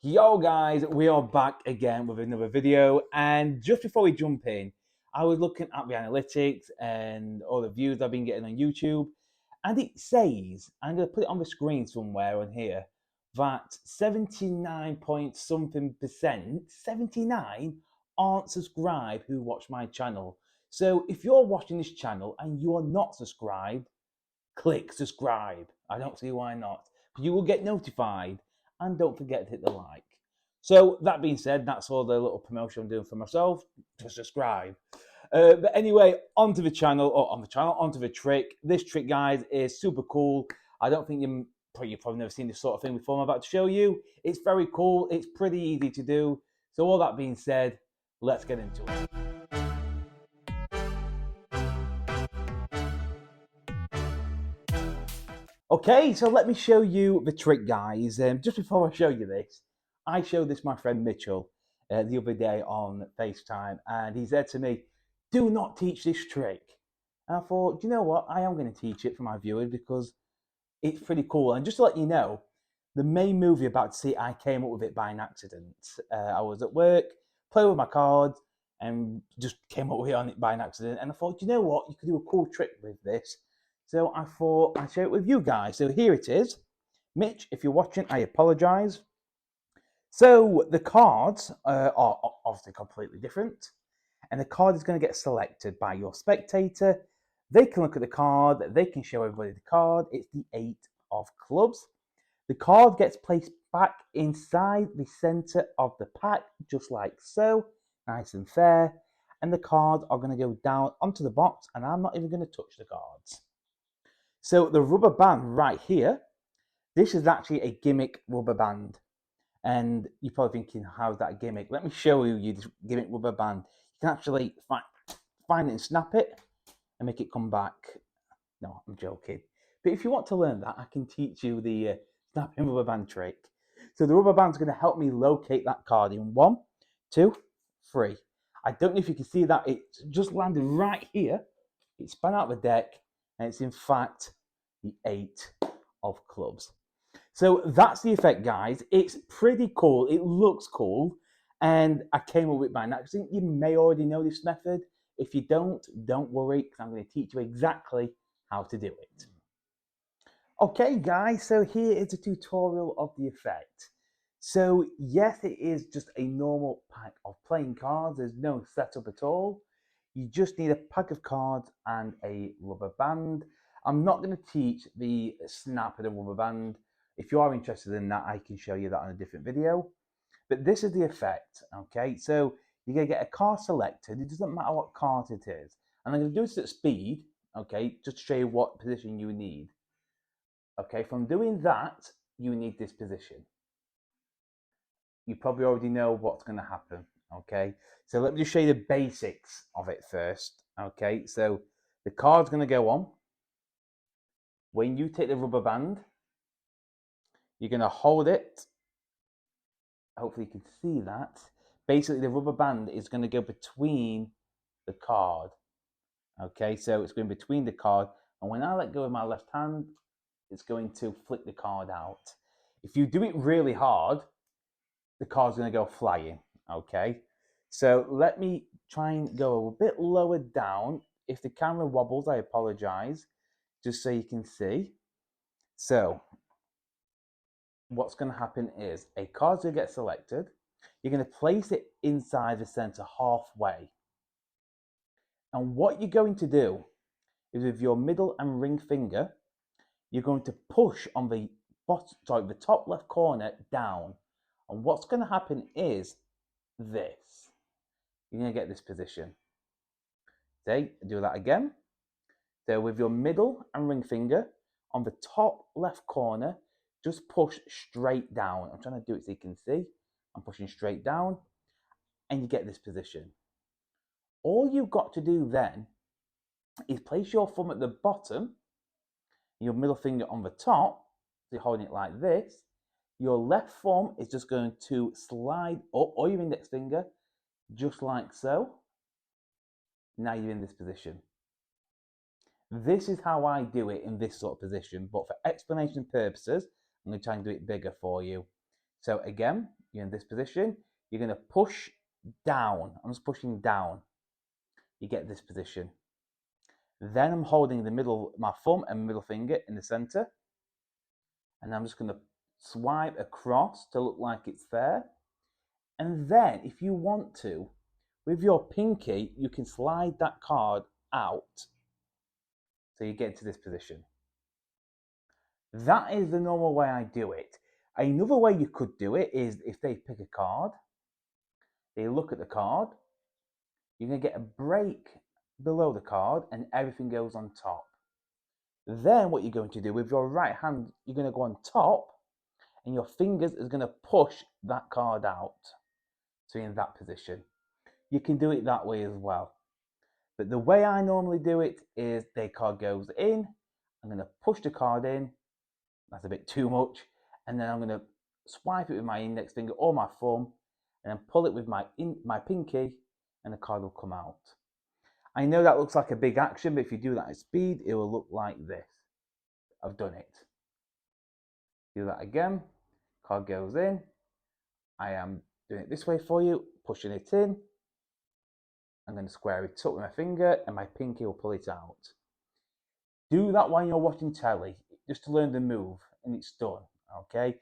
Yo guys, we are back again with another video, and just before we jump in, I was looking at the analytics and all the views I've been getting on YouTube, and it says, I'm going to put it on the screen somewhere on here, that 79 point something percent, 79 aren't subscribed who watch my channel. So if you're watching this channel and you are not subscribed, click subscribe. I don't see why not. You will get notified, and don't forget to hit the like. So that being said, that's all the little promotion I'm doing for myself. Just subscribe. But anyway, onto the channel, onto the trick. This trick, guys, is super cool. I don't think you've probably never seen this sort of thing before. I'm about to show you. It's very cool. It's pretty easy to do. So all that being said, let's get into it. Okay, so let me show you the trick, guys. Just before I show you this, I showed this my friend Mitchell the other day on FaceTime, and he said to me, "Do not teach this trick." And I thought, you know what? I am going to teach it for my viewers because it's pretty cool. And just to let you know, the main move you're about to see, I came up with it by an accident. I was at work, playing with my cards, and just came up with it on it by an accident. And I thought, you know what? You could do a cool trick with this. So I thought I'd share it with you guys. So here it is. Mitch, if you're watching, I apologize. So the cards are obviously completely different. And the card is going to get selected by your spectator. They can look at the card. They can show everybody the card. It's the 8 of clubs. The card gets placed back inside the center of the pack, just like so. Nice and fair. And the cards are going to go down onto the box, and I'm not even going to touch the cards. So the rubber band right here, this is actually a gimmick rubber band. And you're probably thinking, how's that a gimmick? Let me show you this gimmick rubber band. You can actually find it and snap it and make it come back. No, I'm joking. But if you want to learn that, I can teach you the snapping rubber band trick. So the rubber band's going to help me locate that card in 1, 2, 3. I don't know if you can see that. It just landed right here. It span out the deck, and it's in fact the 8 of clubs. So that's the effect, guys. It's pretty cool. It looks cool. And I came up with it by an accident. You may already know this method. If you don't worry, because I'm going to teach you exactly how to do it. Okay, guys, so here is a tutorial of the effect. So yes, it is just a normal pack of playing cards. There's no setup at all. You just need a pack of cards and a rubber band. I'm not going to teach the snap of the rubber band. If you are interested in that, I can show you that on a different video. But this is the effect, okay? So you're going to get a card selected. It doesn't matter what card it is. And I'm going to do this at speed, okay, just to show you what position you need. Okay, from doing that, you need this position. You probably already know what's going to happen, okay? So let me just show you the basics of it first, okay? So the card's going to go on. When you take the rubber band, you're going to hold it. Hopefully you can see that. Basically, the rubber band is going to go between the card. Okay, so it's going between the card. And when I let go of my left hand, it's going to flick the card out. If you do it really hard, the card's going to go flying. Okay, so let me try and go a bit lower down. If the camera wobbles, I apologize, just so you can see. So what's going to happen is a card's going to get selected. You're going to place it inside the center halfway. And what you're going to do is with your middle and ring finger, you're going to push on the the top left corner down. And what's going to happen is this. You're going to get this position. Okay, do that again. So with your middle and ring finger on the top left corner, just push straight down. I'm trying to do it so you can see. I'm pushing straight down, and you get this position. All you've got to do then is place your thumb at the bottom, your middle finger on the top, so you're holding it like this. Your left thumb is just going to slide up, or your index finger, just like so. Now you're in this position. This is how I do it in this sort of position, but for explanation purposes, I'm going to try and do it bigger for you. So again, You're in this position. You're going to push down. I'm just pushing down. You get this position. Then I'm holding the middle, my thumb and middle finger in the center. And I'm just going to swipe across to look like it's there. And then if you want to, with your pinky, you can slide that card out. So you get to this position. That is the normal way I do it. Another way you could do it is if they pick a card, they look at the card, you're going to get a break below the card and everything goes on top. Then what you're going to do with your right hand, you're going to go on top and your fingers is going to push that card out. So you're in that position. You can do it that way as well. But the way I normally do it is the card goes in, I'm going to push the card in, that's a bit too much, and then I'm going to swipe it with my index finger or my thumb, and then pull it with my pinky, and the card will come out. I know that looks like a big action, but if you do that at speed, it will look like this. I've done it. Do that again, card goes in, I am doing it this way for you, pushing it in, I'm going to square it up with my finger and my pinky will pull it out. Do that while you're watching telly, just to learn the move, and it's done, okay?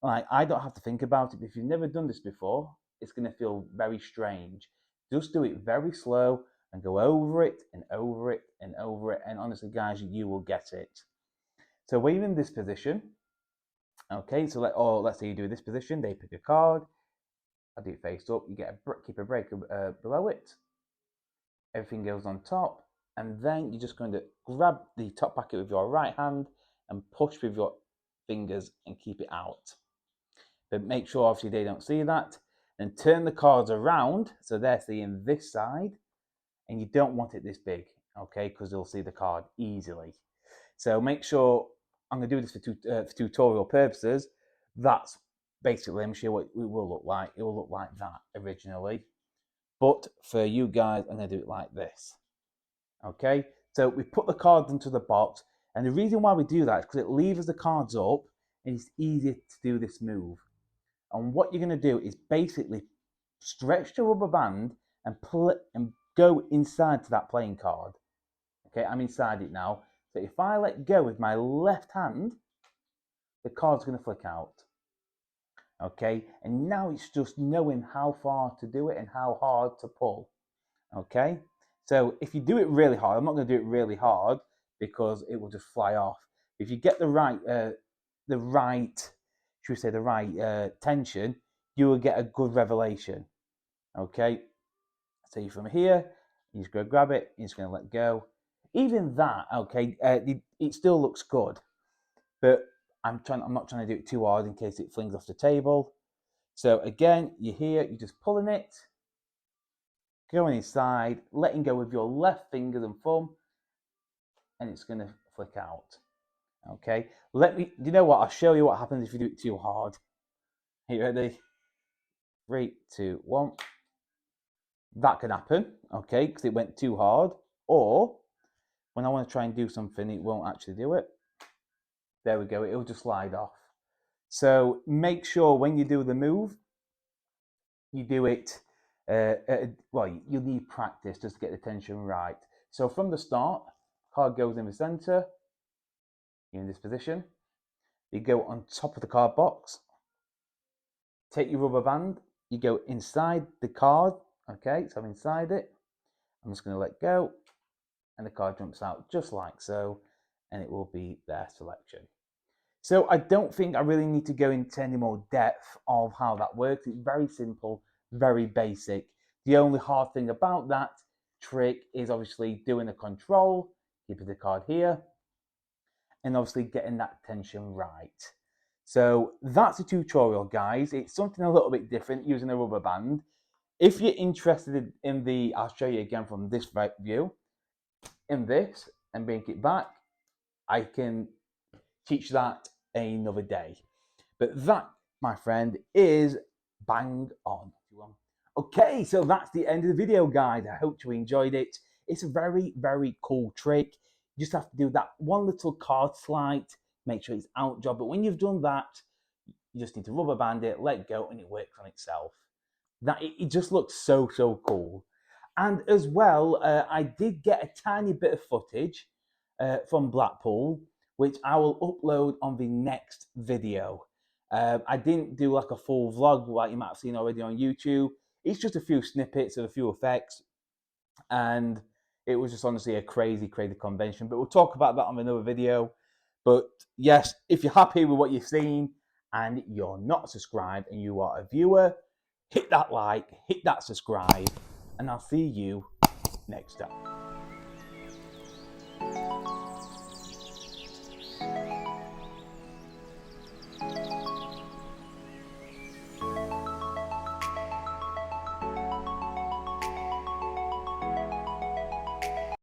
Like, I don't have to think about it, but if you've never done this before, it's going to feel very strange. Just do it very slow and go over it and over it and over it, and honestly, guys, you will get it. So when you're in this position, okay, so let's say you do this position, they pick a card, I do it face up, you keep a break below it, everything goes on top, and then you're just going to grab the top packet with your right hand and push with your fingers and keep it out. But make sure obviously they don't see that. And turn the cards around so they're seeing this side, and you don't want it this big, okay, because they'll see the card easily. So make sure, I'm going to do this for tutorial purposes. That's basically, I'm sure what it will look like. It will look like that originally. But for you guys, I'm going to do it like this. Okay, so we put the cards into the box, and the reason why we do that is because it levers the cards up, and it's easier to do this move. And what you're going to do is basically stretch the rubber band and pull it and go inside to that playing card. Okay, I'm inside it now. So if I let go with my left hand, the card's going to flick out. Okay, and now it's just knowing how far to do it and how hard to pull. Okay, so if you do it really hard, I'm not going to do it really hard because it will just fly off. If you get the right tension, you will get a good revelation. Okay, so you're from here, you're just going to grab it, you're just going to let go. Even that, okay, it still looks good, but I'm not trying to do it too hard in case it flings off the table. So again, you're here, you're just pulling it, going inside, letting go with your left fingers and thumb, and it's going to flick out. Okay, you know what? I'll show you what happens if you do it too hard. Are you ready? 3, 2, 1. That can happen, okay, because it went too hard. Or when I want to try and do something, it won't actually do it. There we go, it'll just slide off. So make sure when you do the move, you do it, well, you need practice just to get the tension right. So from the start, card goes in the center, you're in this position, you go on top of the card box, take your rubber band, you go inside the card, okay, so I'm inside it, I'm just going to let go, and the card jumps out just like so, and it will be their selection. So I don't think I really need to go into any more depth of how that works. It's very simple, very basic. The only hard thing about that trick is obviously doing the control, keeping the card here, and obviously getting that tension right. So that's a tutorial, guys. It's something a little bit different using a rubber band. If you're interested in the, I'll show you again from this view, in this, and bring it back, I can teach that another day. But that, my friend, is bang on. Okay, so that's the end of the video, guys. I hope you enjoyed it. It's a very, very cool trick. You just have to do that one little card slide, make sure it's out job. But when you've done that, You just need to rubber band it, let go, and it works on itself. That it just looks so cool. And as well, I did get a tiny bit of footage from Blackpool, which I will upload on the next video. I didn't do like a full vlog like you might have seen already on YouTube. It's just a few snippets of a few effects, and it was just honestly a crazy convention. But we'll talk about that on another video. But yes, if you're happy with what you've seen and you're not subscribed and you are a viewer, hit that like, hit that subscribe, and I'll see you next time.